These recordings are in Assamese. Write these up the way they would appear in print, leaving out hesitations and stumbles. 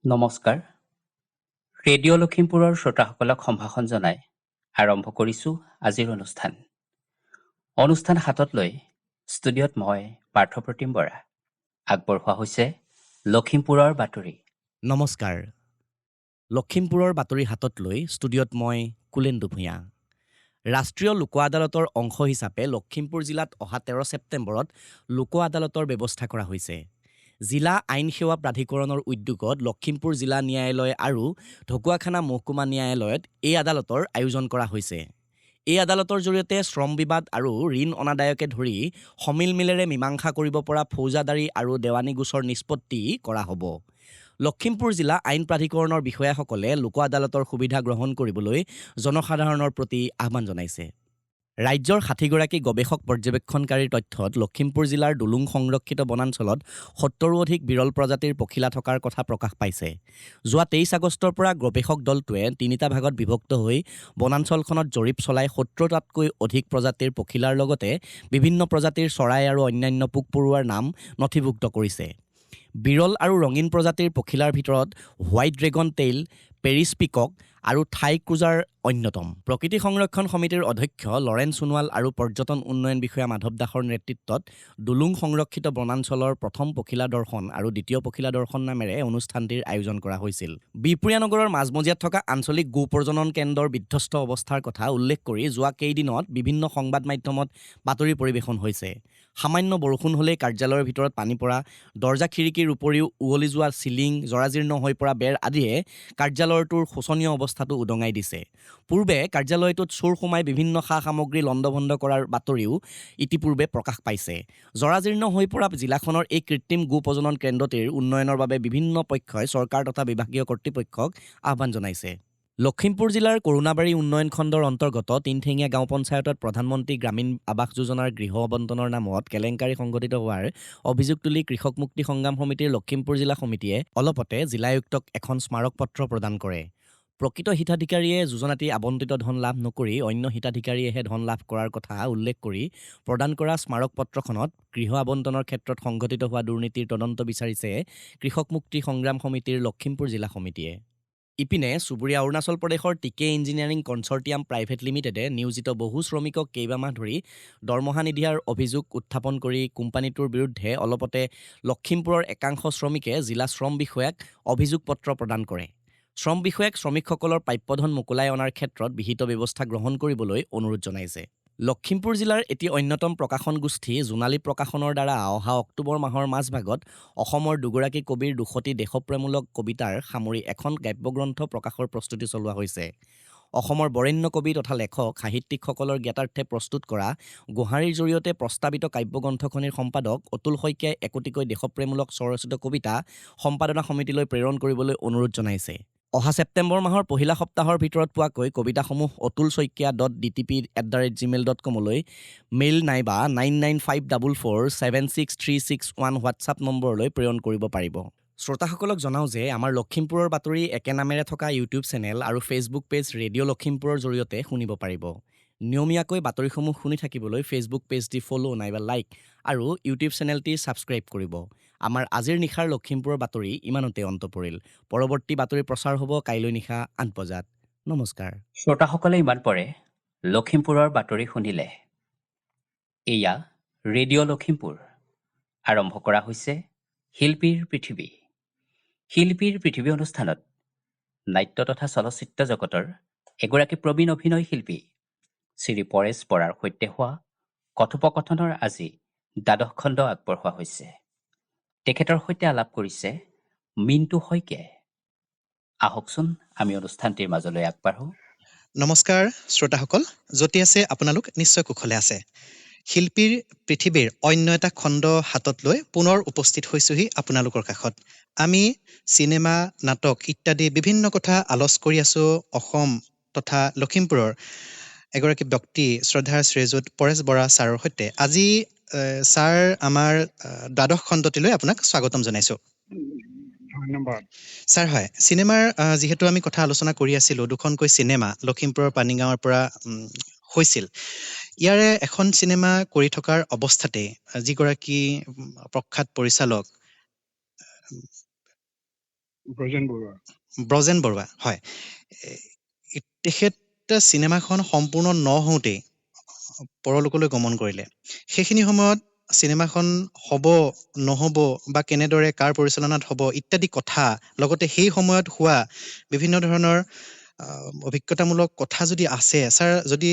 নমস্কাৰ। ৰেডিঅ' লখিমপুৰৰ শ্ৰোতাসকলক সম্ভাষণ জনাই আৰম্ভ কৰিছোঁ আজিৰ অনুষ্ঠান হাতত লৈ ষ্টুডিঅ'ত মই পাৰ্থপ্ৰতিম বৰা। আগবঢ়োৱা হৈছে লখিমপুৰৰ বাতৰি। নমস্কাৰ। লখিমপুৰৰ বাতৰি হাতত লৈ ষ্টুডিঅ'ত মই কুলেন্দু ভূঞা। ৰাষ্ট্ৰীয় লোক আদালতৰ অংশ হিচাপে লখিমপুৰ জিলাত অহা 13 ছেপ্টেম্বৰত লোক আদালতৰ ব্যৱস্থা কৰা হৈছে। জিলা আইন সেৱা প্ৰাধিকৰণৰ উদ্যোগত লখিমপুৰ জিলা ন্যায়ালয় আৰু ঢকুৱাখানা মহকুমা ন্যায়ালয়ত এই আদালতৰ আয়োজন কৰা হৈছে। এই আদালতৰ জৰিয়তে শ্ৰম বিবাদ আৰু ঋণ অনাদায়কে ধৰি সমিলমিলেৰে মীমাংসা কৰিব পৰা ফৌজাদাৰী আৰু দেৱানী গোচৰ নিষ্পত্তি কৰা হ'ব। লখিমপুৰ জিলা আইন প্ৰাধিকৰণৰ বিষয়াসকলে লোক আদালতৰ সুবিধা গ্ৰহণ কৰিবলৈ জনসাধাৰণৰ প্ৰতি আহ্বান জনাইছে। ৰাজ্যৰ 60গৰাকী গৱেষক পৰ্যবেক্ষণকাৰীৰ তথ্যত লখিমপুৰ জিলাৰ দুলুং সংৰক্ষিত বনাঞ্চলত 70ৰো অধিক বিৰল প্ৰজাতিৰ পখিলা থকাৰ কথা প্ৰকাশ পাইছে। যোৱা 23 আগষ্টৰ পৰা গৱেষক দলটোৱে 3টা ভাগত বিভক্ত হৈ বনাঞ্চলখনত জৰীপ চলাই 70টাতকৈ অধিক প্ৰজাতিৰ পখিলাৰ লগতে বিভিন্ন প্ৰজাতিৰ চৰাই আৰু অন্যান্য পোক পৰুৱাৰ নাম নথিভুক্ত কৰিছে। বিৰল আৰু ৰঙীন প্ৰজাতিৰ পখিলাৰ ভিতৰত হোৱাইট ড্ৰেগন টেইল, পেৰিছ পিকক আৰু থাই ক্ৰুজাৰ অন্যতম। প্ৰকৃতি সংৰক্ষণ সমিতিৰ অধ্যক্ষ লৰেন সোণোৱাল আৰু পৰ্যটন উন্নয়ন বিষয়া মাধৱ দাসৰ নেতৃত্বত দুলুং সংৰক্ষিত বনাঞ্চলৰ প্ৰথম পখিলা দৰ্শন আৰু দ্বিতীয় পখিলা দৰ্শন নামেৰে অনুষ্ঠানটিৰ আয়োজন কৰা হৈছিল। বিহপুৰীয়া নগৰৰ মাজমজিয়াত থকা আঞ্চলিক গো প্ৰজনন কেন্দ্ৰৰ বিধ্বস্ত অৱস্থাৰ কথা উল্লেখ কৰি যোৱা কেইদিনত বিভিন্ন সংবাদ মাধ্যমত বাতৰি পৰিৱেশন হৈছে। সামান্য বৰষুণ হ'লেই কাৰ্যালয়ৰ ভিতৰত পানী পৰা, দৰ্জা খিৰিকীৰ উপৰিও উৱলি যোৱা চিলিং, জৰাজীৰ্ণ হৈ পৰা বেৰ আদিয়ে কাৰ্যালয়টোৰ শোচনীয় অৱস্থাটো উদঙাই দিছে। পূৰ্বে কাৰ্যালয়টোত চোৰ সোমাই বিভিন্ন সা-সামগ্ৰী লণ্ডভণ্ড কৰাৰ বাতৰিও ইতিপূৰ্বে প্ৰকাশ পাইছে। জৰাজীৰ্ণ হৈ পৰা জিলাখনৰ এই কৃত্ৰিম গো প্ৰজনন কেন্দ্ৰটিৰ উন্নয়নৰ বাবে বিভিন্ন পক্ষই চৰকাৰ তথা বিভাগীয় কৰ্তৃপক্ষক আহ্বান জনাইছে। লখিমপুৰ জিলাৰ কৰুণাবাৰী উন্নয়ন খণ্ডৰ অন্তৰ্গত তিনঠেঙীয়া গাঁও পঞ্চায়তত প্ৰধানমন্ত্ৰী গ্ৰামীণ আৱাস যোজনাৰ গৃহ আবণ্টনৰ নামত কেলেংকাৰী সংঘটিত হোৱাৰ অভিযোগ তুলি কৃষক মুক্তি সংগ্ৰাম সমিতিৰ লখিমপুৰ জিলা সমিতিয়ে অলপতে জিলায়ুক্তক এখন স্মাৰক পত্ৰ প্ৰদান কৰে। প্ৰকৃত হিতাধিকাৰীয়ে যোজনাটি আবণ্টিত ধন লাভ নকৰি অন্য হিতাধিকাৰীয়েহে ধন লাভ কৰাৰ কথা উল্লেখ কৰি প্ৰদান কৰা স্মাৰক পত্ৰখনত গৃহ আবণ্টনৰ ক্ষেত্ৰত সংঘটিত হোৱা দুৰ্নীতিৰ তদন্ত বিচাৰিছে কৃষক মুক্তি সংগ্ৰাম সমিতিৰ লখিমপুৰ জিলা সমিতিয়ে। ইপিনে চুবুৰীয়া অৰুণাচল প্ৰদেশৰ টিকে ইঞ্জিনিয়াৰিং কনচৰ্টিয়াম প্ৰাইভেট লিমিটেডে নিয়োজিত বহু শ্ৰমিকক কেইবামাহ ধৰি দৰমহা নিদিয়াৰ অভিযোগ উত্থাপন কৰি কোম্পানীটোৰ বিৰুদ্ধে অলপতে লখিমপুৰৰ একাংশ শ্ৰমিকে জিলা শ্ৰম বিষয়াক অভিযোগ পত্ৰ প্ৰদান কৰে। শ্ৰম বিষয়াক শ্ৰমিকসকলৰ প্ৰাপ্যধন মোকলাই অনাৰ ক্ষেত্ৰত বিহিত ব্যৱস্থা গ্ৰহণ কৰিবলৈ অনুৰোধ জনাইছে। লখিমপুৰ জিলাৰ এটি অন্যতম প্ৰকাশন গোষ্ঠী জোনালী প্ৰকাশনৰ দ্বাৰা অহা অক্টোবৰ মাহৰ মাজভাগত অসমৰ দুগৰাকী কবিৰ 200টি দেশপ্ৰেমমূলক কবিতাৰ সামৰি এখন কাব্যগ্ৰন্থ প্ৰকাশৰ প্ৰস্তুতি চলোৱা হৈছে। অসমৰ বৰেণ্য কবি তথা লেখক সাহিত্যিকসকলৰ জ্ঞাতাৰ্থে প্ৰস্তুত কৰা গোহাৰিৰ জৰিয়তে প্ৰস্তাৱিত কাব্যগ্ৰন্থখনিৰ সম্পাদক অতুল শইকীয়াই একোটিকৈ দেশপ্ৰেমমূলক স্বৰচিত কবিতা সম্পাদনা সমিতিলৈ প্ৰেৰণ কৰিবলৈ অনুৰোধ জনাইছে। অহা ছেপ্টেম্বৰ মাহৰ পহিলা সপ্তাহৰ ভিতৰত পোৱাকৈ কবিতাসমূহ atulsoikia.dtp@gmail.com মেইল নাইবা 9954476361 হোৱাটছআপ নম্বৰলৈ প্ৰেৰণ কৰিব পাৰিব। শ্ৰোতাসকলক জনাওঁ যে আমাৰ লখিমপুৰৰ বাতৰি একে নামেৰে থকা ইউটিউব চেনেল আৰু ফেচবুক পেজ ৰেডিঅ' লখিমপুৰৰ জৰিয়তে শুনিব পাৰিব। নিয়মীয়াকৈ বাতৰিসমূহ শুনি থাকিবলৈ ফেচবুক পেজটি ফ'ল' নাইবা লাইক আৰু ইউটিউব চেনেলটি ছাবস্ক্ৰাইব কৰিব। আমাৰ আজিৰ নিশাৰ লখিমপুৰৰ বাতৰি ইমানতে অন্ত পৰিল। পৰৱৰ্তী বাতৰি প্ৰচাৰ হ'ব কাইলৈ নিশা 8 বজাত। নমস্কাৰ। শ্ৰোতাসকলে ইমান পৰে লখিমপুৰৰ বাতৰি শুনিলে। এয়া ৰেডিঅ' লখিমপুৰ। আৰম্ভ কৰা হৈছে শিল্পীৰ পৃথিৱী। শিল্পীৰ পৃথিৱী অনুষ্ঠানত নাট্য তথা চলচ্চিত্ৰ জগতৰ এগৰাকী প্ৰবীণ অভিনয় শিল্পী শ্ৰী পৰেশ বৰাৰ সৈতে হোৱা কথোপকথনৰ আজি 12 খণ্ড আগবঢ়োৱা হৈছে। তেখেতৰ সৈতে আলাপ কৰিছে মিণ্টু শইকীয়াই। আহকচোন আমি অনুষ্ঠানটিৰ মাজলৈ আগবাঢ়ো। নমস্কাৰ শ্ৰোতাসকল, য'তে আছে আপোনালোক নিশ্চয় কুশলে আছে। শিল্পীৰ পৃথিৱীৰ অন্য এটা খণ্ড হাতত লৈ পুনৰ উপস্থিত হৈছোহি আপোনালোকৰ কাষত। আমি চিনেমা, নাটক ইত্যাদি বিভিন্ন কথা আলোচ কৰি আছোঁ অসম তথা লখিমপুৰৰ এগৰাকী ব্যক্তি শ্ৰদ্ধাৰ শ্ৰীযুত পৰেশ বৰা ছাৰৰ সৈতে। আজি ছাৰ আমাৰ 12 খণ্ডটিলৈ আপোনাক স্বাগতম জনাইছোঁ। ধন্যবাদ ছাৰ। হয়, চিনেমাৰ যিহেতু আমি কথা আলোচনা কৰি আছিলোঁ, দুখনকৈ চিনেমা লখিমপুৰৰ পানীগাঁৱৰ পৰা হৈছিল। ইয়াৰে এখন চিনেমা কৰি থকাৰ অৱস্থাতে যিগৰাকী প্ৰখ্যাত পৰিচালক ব্ৰজেন বৰুৱা। ব্ৰজেন বৰুৱা, হয়। তেখেত চিনেমাখন সম্পূৰ্ণ নহওঁতেই পৰলোকলৈ গমন কৰিলে। সেইখিনি সময়ত চিনেমাখন হ'ব নহ'ব বা কেনেদৰে কাৰ পৰিচালনাত হ'ব ইত্যাদি কথা, লগতে সেই সময়ত হোৱা বিভিন্ন ধৰণৰ অভিজ্ঞতামূলক কথা যদি আছে ছাৰ, যদি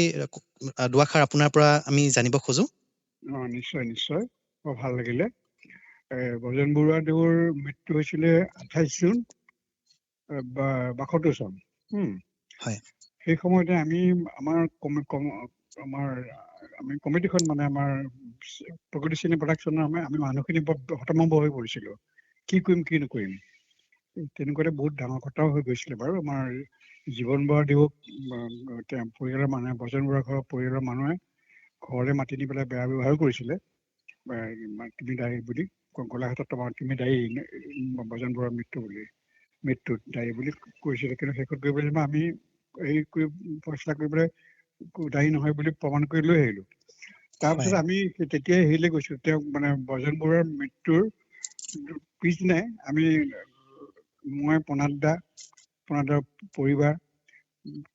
দুআষাৰ আপোনাৰ পৰা আমি জানিব খোজো। নিশ্চয় নিশ্চয়, বৰ ভাল লাগিলে। ব্ৰজেন বৰুৱা দেৱৰ মৃত্যু হৈছিলে 28 জুন 72 চন। হয়। সেই সময়তে আমি আমাৰ কমিটিখন মানে আমাৰ প্ৰগতি চিনে প্ৰডাকশ্যনৰ আমি মানুহখিনি বৰ হতভম্ব হৈ পৰিছিলো, কি কৰিম কি নকৰিম। তেনেকুৱাতে বহুত ডাঙৰ কথাও হৈ গৈছিলে বাৰু। আমাৰ জীৱন বৰুৱা দেৱক তেওঁ পৰিয়ালৰ মানুহে, ব্ৰজেন বৰুৱা ঘৰৰ পৰিয়ালৰ মানুহে ঘৰলৈ মাতি নি পেলাই বেয়া ব্যৱহাৰো কৰিছিলে। তুমি দায়ী বুলি, গোলাঘাটত তোমাৰ তুমি দায়ী ব্ৰজেন বৰুৱাৰ মৃত্যুত দায়ী বুলি কৈছিলে। কিন্তু শেষত গৈ পেলাই আমি হেৰি কৰি ফয়চলা কৰি পেলাই দায়ী নহয় বুলি প্ৰমাণ কৰি লৈ আহিলো। তাৰপিছত আমি তেতিয়াই হেৰিলৈ গৈছো, তেওঁক মানে ব্ৰজেন বৰুৱাৰ মৃত্যুৰ পিছদিনাই আমি, মই প্ৰণাদৰ পৰিবাৰ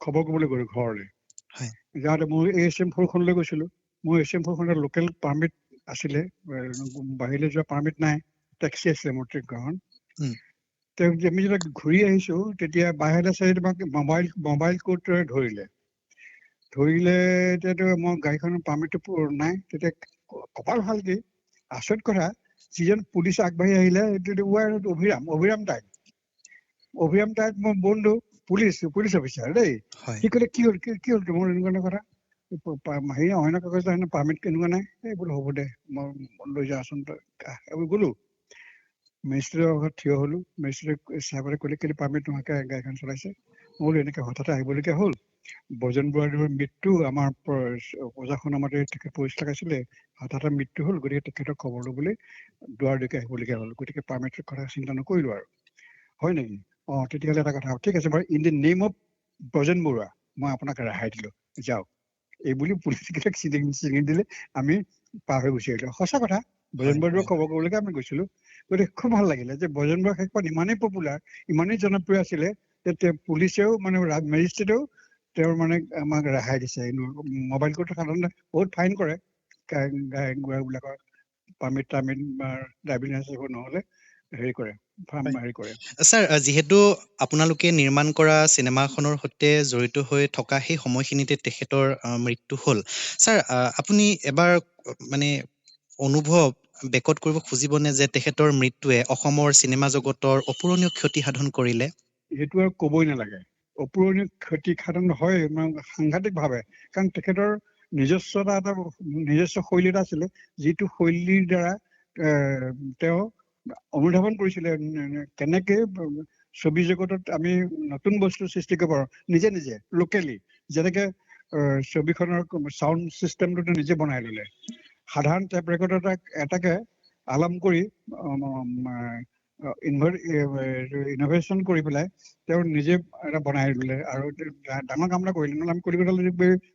খবৰ কৰিবলৈ গ'লো ঘৰলৈ। যাওঁতে মই ASM-4খনলৈ গৈছিলো। মোৰ ASM-4খনৰ লোকেল পাৰ্মিট আছিলে, বাহিৰলৈ যোৱা পাৰ্মিট নাই, টেক্সি আছিলে মোৰ ট্ৰেকখন। আমি যেতিয়া ঘূৰি আহিছো তেতিয়া বাহিৰলৈ চাই তোমাক মোবাইল কোৰ্টেৰে ধৰিলে। এতিয়াতো মই গাড়ীখনৰ পাৰ্মিটটো নাই। তেতিয়া কপাল ভাল কি, আচৰিত কথা, যিজন পুলিচ আগবাঢ়ি আহিলে অভিৰাম টাইট মোৰ বন্ধু, পুলিচ অফিচাৰ দেই। সি ক'লে কি হ'ল তোমাৰ এনেকুৱা কথা, হেৰি অন্য কাগজ পাৰ্মিট কেনেকুৱা নাই। এই বোলো হ'ব দে, মই লৈ যাওঁচোন তই। আমি গ'লো মেজিষ্ট্ৰেটৰ ঘৰত থিয় হ'লো। মেজিষ্ট্ৰেটে চাহাবতে ক'লে কেলে পাৰ্মিট নোহোৱাকে গাড়ীখন চলাইছে। মই বোলো এনেকে হঠাতে আহিবলগীয়া হ'ল, ব্ৰজেন বৰুৱা দেৱৰ মৃত্যু, আমাৰ প্ৰজাখনৰ মতে তেখেত পুলিচ লগাইছিলে, হঠাতে মৃত্যু হ'ল, গতিকে তেখেতক খবৰ ল'বলৈ দুৱাৰলৈকে আহিবলগীয়া হ'ল। গতিকে পাৰ্মিটৰ কথা চিন্তা নকৰিলো আৰু। হয় নেকি? তেতিয়াহ'লে এটা কথা, ঠিক আছে বাৰু, in the name of Brajen Barua মই আপোনাক ৰেহাই দিলো, যাওক। এইবুলি পুলিচকেইটাক চিঙি দিলে, আমি পাৰ হৈ গুচি আহিলো। সঁচা কথা, ব্ৰজেন বৰুৱা খবৰ কৰিবলৈকে আমি গৈছিলো। গতিকে খুব ভাল লাগিলে যে ব্ৰজেন বৰুৱা শেষত ইমানেই পপুলাৰ, ইমানেই জনপ্ৰিয় আছিলে যে পুলিচেও মানে মেজিষ্ট্ৰেটেও তেওঁৰ মানে আমাক ৰেহাই দিছে। মোবাইল কোৰ্টত সাধাৰণতে বহুত ফাইন কৰে গাড়ীবিলাকৰ পাৰ্মিট বা ড্ৰাইভিং লাইচেন্স নহ'লে হেৰি কৰে। ছাৰ, যিহেতু আপোনালোকে নিৰ্মাণ কৰা চিনেমাখনৰ সৈতে জড়িত হৈ থকা সেই সময়খিনিতে তেখেতৰ মৃত্যু হ'ল, ছাৰ আপুনি এবাৰ মানে অনুভৱ বেকত কৰিব খুজিবনে যে তেখেতৰ মৃত্যুৱে অসমৰ চিনেমা জগতৰ অপূৰণীয় ক্ষতি সাধন কৰিলে? সেইটো আৰু ক'বই নালাগে, অপূৰণীয় ক্ষতি সাধন হয় সাংঘাতিকভাৱে। কাৰণ তেখেতৰ নিজস্ব শৈলী এটা আছিলে, যিটো শৈলীৰ দ্বাৰা তেওঁ অনুধাৱন কৰিছিলে কেনেকে ছবি জগতত আমি নতুন বস্তু সৃষ্টি কৰিব পাৰো নিজে লোকেলি। যেনেকে ছবিখনৰ চাউণ্ড চিষ্টেমটো নিজে বনাই ললে, সাধাৰণ টেপ ৰেকৰ্ডাৰ এটাকে আলাম কৰি ইনভেশ্যন কৰি পেলাই তেওঁ নিজে এটা বনাই দিলে আৰু ডাঙৰ কাম এটা কৰিলে। নহ'লে আমি কলিকতালৈ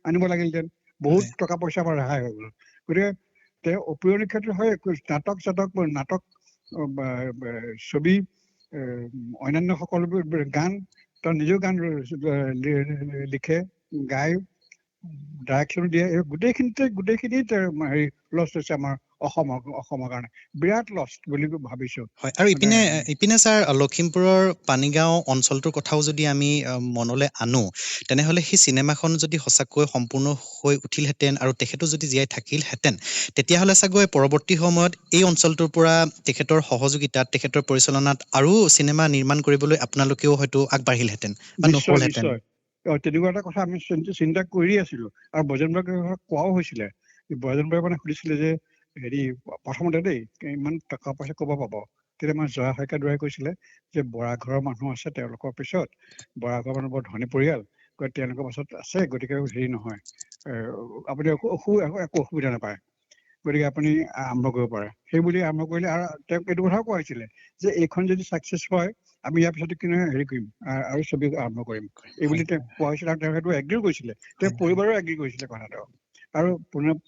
আনিব লাগিলহেঁতেন, বহুত টকা পইচা আমাৰ ৰেহাই হৈ গ'ল। গতিকে তেওঁ অপূৰণীয় ক্ষেত্ৰত হয়, নাটক ছবি, অন্যান্য সকলোবোৰ গান, তেওঁ নিজেও গান লিখে, গায়, ডাইৰেকশ্যন দিয়ে। গোটেইখিনি হেৰি লষ্ট হৈছে আমাৰ অসমৰ কাৰণে, বিৰাট লষ্ট বুলি ভাবিছো। হয়, আৰু ইপিনে ছাৰ, লখিমপুৰৰ পানীগাঁও অঞ্চলটোৰ কথাও যদি আমি মনলৈ আনো, তেনেহ'লে সেই চিনেমাখন যদি সঁচাকৈ সম্পূৰ্ণ হৈ উঠিলহেঁতেন আৰু তেখেতো যদি জীয়াই থাকিলহেঁতেন, তেতিয়াহ'লে চাগৈ পৰৱৰ্তী সময়ত এই অঞ্চলটোৰ পৰা তেখেতৰ সহযোগিতাত, তেখেতৰ পৰিচালনাত আৰু চিনেমা নিৰ্মাণ কৰিবলৈ আপোনালোকেও হয়তো আগবাঢ়িলহেঁতেন বা নহ'লহেঁতেন। তেনেকুৱা এটা কথা আমি চিন্তা কৰি আছিলো। আৰু ব্ৰজেন বৰুৱাক কোৱাও হৈছিলে, ব্ৰজেন বৰুৱাই মানে সুধিছিলে যে হেৰি, প্ৰথমতে দেই ইমান টকা পইচা ক'ব পাব। তেতিয়া আমাৰ জয়া শইকীয়া দুৱাই কৈছিলে যে বৰা ঘৰৰ মানুহ আছে তেওঁলোকৰ পিছত, বৰা ঘৰৰ মানুহ বৰ ধনী পৰিয়াল, তেওঁলোকৰ পাছত আছে, গতিকে হেৰি নহয়, আপুনি একো অসুবিধা নাপায়, গতিকে আপুনি আৰম্ভ কৰিব পাৰে। সেইবুলি আৰম্ভ কৰিলে। আৰু তেওঁক এইটো কথাও কোৱা হৈছিলে যে এইখন যদি চাকচেছ হয়, আমি ইয়াৰ পিছত হেৰি কৰিম আৰু ছবি আৰম্ভ কৰিম, এইবুলি তেওঁক কোৱা হৈছিলে। আৰু তেওঁ সেইটো এগ্ৰিও কৰিছিলে, তেওঁৰ পৰিবাৰেও এগ্ৰি কৰিছিলে কথাটো। আৰু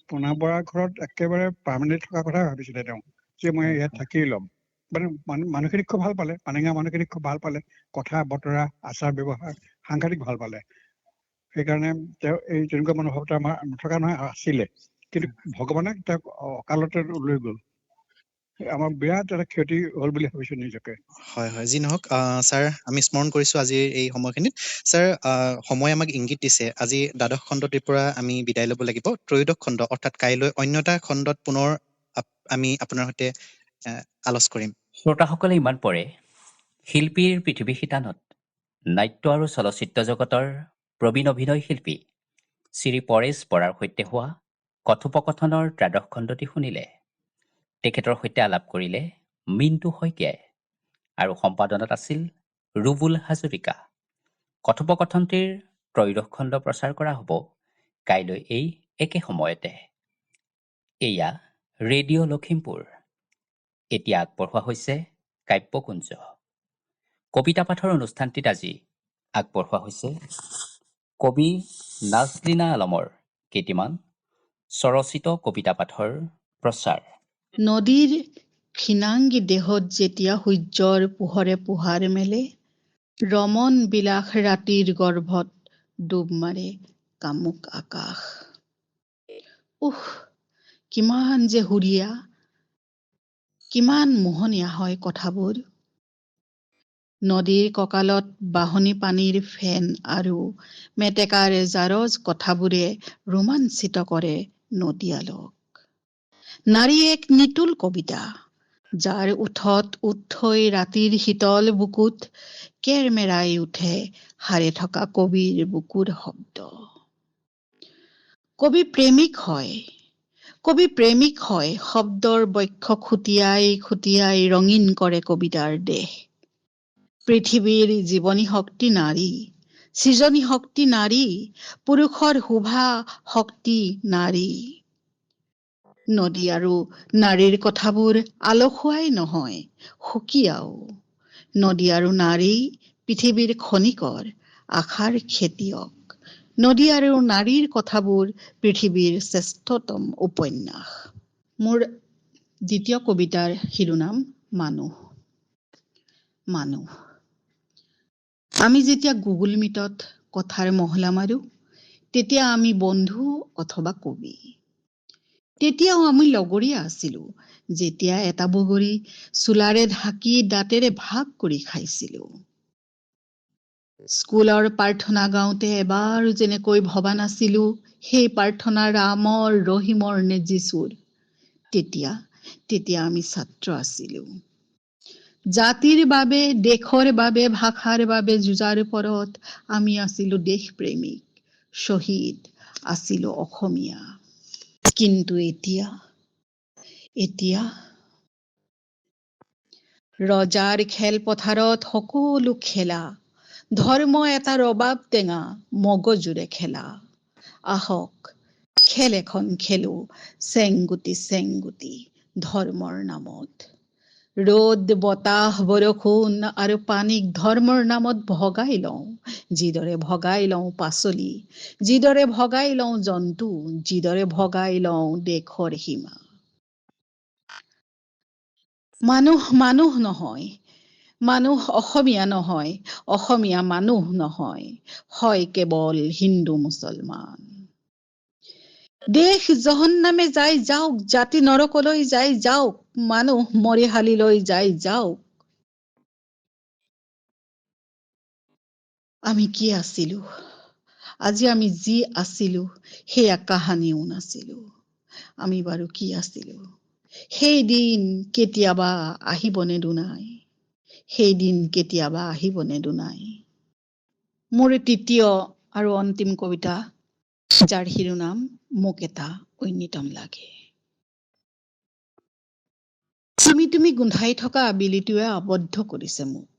পোনা বৰা ঘৰত একেবাৰে পাৰ্মানেণ্ট থকা কথাই ভাবিছিলে তেওঁ, যে মই ইয়াত থাকি ল'ম, মানুহখিনিক খুব ভাল পালে, পানেঙা মানুহখিনিক খুব ভাল পালে, কথা বতৰা আচাৰ ব্যৱহাৰ সাংঘাতিক ভাল পালে। সেইকাৰণে তেওঁ এই তেনেকুৱা মনোভাৱটা আমাৰ নথকা নহয়, আছিলে। কিন্তু ভগৱানে তেওঁক অকালতে লৈ গ'ল। আমাৰ বিৰাট এটা ক্ষতি হ'ল বুলি ভাবিছো নিজকে। হয় হয়, যি নহওক ছাৰ, আমি স্মৰণ কৰিছোঁ আজিৰ এই সময়খিনিত। ছাৰ, সময় আমাক ইংগিত দিছে, আজি দ্বাদশ খণ্ডটিৰ পৰা আমি বিদায় ল'ব লাগিব। ত্ৰয়োদশ খণ্ড অৰ্থাৎ কাইলৈ অন্য এটা খণ্ডত পুনৰ আমি আপোনাৰ সৈতে আলোচ কৰিম। শ্ৰোতাসকলে ইমান পৰে শিল্পীৰ পৃথিৱী শিতানত নাট্য আৰু চলচ্চিত্ৰ জগতৰ প্ৰবীণ অভিনয় শিল্পী শ্ৰী পৰেশ বৰাৰ সৈতে হোৱা কথোপকথনৰ দ্বাদশ খণ্ডটি শুনিলে। তেখেতৰ সৈতে আলাপ কৰিলে মিণ্টু শইকীয়াই আৰু সম্পাদনাত আছিল ৰুবুল হাজৰিকা। কথোপকথনটিৰ ত্ৰয়োদশ খণ্ড প্ৰচাৰ কৰা হ'ব কাইলৈ এই একে সময়তে। এয়া ৰেডিঅ' লখিমপুৰ। এতিয়া আগবঢ়োৱা হৈছে কাব্যকুঞ্জ। কবিতা পাঠৰ অনুষ্ঠানটিত আজি আগবঢ়োৱা হৈছে কবি নাজলিনা আলমৰ কেইটিমান স্বৰচিত কবিতা পাঠৰ প্ৰচাৰ। নদীৰ ক্ষীণাংগী দেহত যেতিয়া সূৰ্যৰ পোহৰে পোহাৰ মেলে, ৰমন বিলাস ৰাতিৰ গৰ্ভত ডুব মাৰে কামুক আকাশ। উহ, কিমান যে সুৰীয়া, কিমান মোহনীয়া হয় কথাবোৰ। নদীৰ কঁকালত বাঢ়নী পানীৰ ফেন আৰু মেটেকাৰ জাৰজ কথাবোৰে ৰোমাঞ্চিত কৰে নদীয়ালক। নাৰী এক নিতুল কবিতা, যাৰ ওঠত উঠ থৈ ৰাতিৰ শীতল বুকুত কেৰমেৰাই উঠে হাৰে থকা কবিৰ বুকুৰ শব্দ। কবি প্ৰেমিক হয়, শব্দৰ বক্ষ খুটিয়াই খুটিয়াই ৰঙীন কৰে কবিতাৰ দেশ। পৃথিৱীৰ জীৱনী শক্তি নাৰী, সৃজনী শক্তি নাৰী, পুৰুষৰ শোভা শক্তি নাৰী। নদী আৰু নাৰীৰ কথাবোৰ আলসুৱাই নহয়, সুকীয়াও। নদী আৰু নাৰী পৃথিৱীৰ খনিকৰ, আশাৰ খেতিয়ক। নদী আৰু নাৰীৰ কথাবোৰ পৃথিৱীৰ শ্ৰেষ্ঠতম উপন্যাস। মোৰ দ্বিতীয় কবিতাৰ শিৰোনাম মানুহ। মানুহ। আমি যেতিয়া গুগল মিটত কথাৰ মহলা মাৰো, তেতিয়া আমি বন্ধু অথবা কবি। তেতিয়াও আমি লগৰীয়া আছিলো, যেতিয়া এটা বগৰী চোলাৰে ঢাকি দাঁতেৰে ভাগ কৰি খাইছিলো। স্কুলৰ প্ৰাৰ্থনা গাওঁতে এবাৰো যেনেকৈ ভবা নাছিলো সেই প্ৰাৰ্থনা ৰামৰ ৰহিমৰ নে যীচুৰ। তেতিয়া আমি ছাত্ৰ আছিলো। জাতিৰ বাবে, দেশৰ বাবে, ভাষাৰ বাবে যুঁজাৰ পৰত আমি আছিলো দেশপ্ৰেমিক, শ্বহীদ আছিলো অসমীয়া। কিন্তু এতিয়া ৰজাৰ খেলপথাৰত সকলো খেলা, ধৰ্ম এটা ৰবাব টেঙা মগজুৰে খেলা। আহক খেল এখন খেলো, চেংগুটি ধৰ্মৰ নামত। ৰ'দ বতাহ বৰষুণ আৰু পানীক ধৰ্মৰ নামত ভগাই লওঁ, যিদৰে ভগাই লওঁ পাচলি, যিদৰে ভগাই লওঁ জন্তু, যিদৰে ভগাই লওঁ দেশৰ সীমা। মানুহ নহয়, মানুহ অসমীয়া নহয়, অসমীয়া মানুহ নহয়, হয় কেৱল হিন্দু মুছলমান। দেশ জহন্নামে যাই যাওক, জাতি নৰকলৈ যাই যাওক, মানুহ মৰিশালীলৈ যাই যাওক। আমি কি আছিলো? আজি আমি যি আছিলো সেয়া কাহানিও নাছিলো। আমি বাৰু কি আছিলো? সেই দিন কেতিয়াবা আহিবনে দুনাই? সেই দিন কেতিয়াবা আহিবনে দুনাই? মোৰ তৃতীয় আৰু অন্তিম কবিতা, যাৰ শিৰোনাম মোক এটা ঐনিতম লাগে। তুমি গোন্ধাই থকা আবেলিটোৱে আবদ্ধ কৰিছে মোক।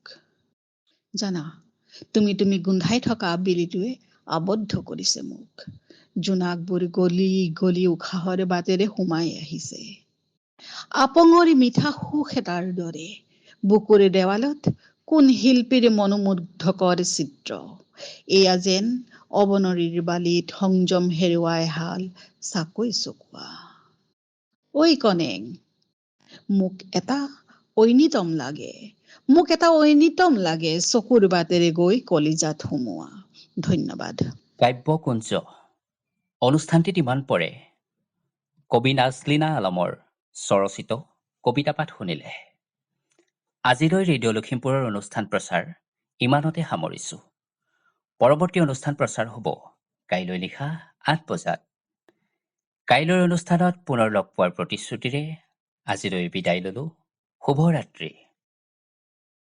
জানা, তুমি গোন্ধাই থকা আবেলিটোৱে আবদ্ধ কৰিছে মোক। জোনাকবোৰ গলি গলি উশাহৰ বাটেৰে সোমাই আহিছে। আপঙৰ মিঠা সুখ এটাৰ দৰে বুকুৰ দেৱালত কোন শিল্পীৰ মনোমুগ্ধকৰ চিত্ৰ। এয়া যেন অৱনৰীৰ বালিত সংযম হেৰুৱা এহাল চাকৈ চকোৱা। ঐ কণেং, মোক এটা ঐনিতম লাগে, মোক এটা ঐনিতম লাগে, চকুৰ বাটেৰে গৈ কলিজাত সোমোৱা। ধন্যবাদ। কাব্যকুঞ্জ অনুষ্ঠানটিত ইমান পৰে কবি নাজলিনা আলমৰ স্বৰচিত কবিতা পাঠ শুনিলে। আজিলৈ ৰেডিঅ' লখিমপুৰৰ অনুষ্ঠান প্ৰচাৰ ইমানতে সামৰিছোঁ। পৰৱৰ্তী অনুষ্ঠান প্ৰচাৰ হ'ব কাইলৈ নিশা 8 বজাত। কাইলৈৰ অনুষ্ঠানত পুনৰ লগ পোৱাৰ প্ৰতিশ্ৰুতিৰে আজিলৈ বিদায় ললোঁ। শুভৰাত্ৰি।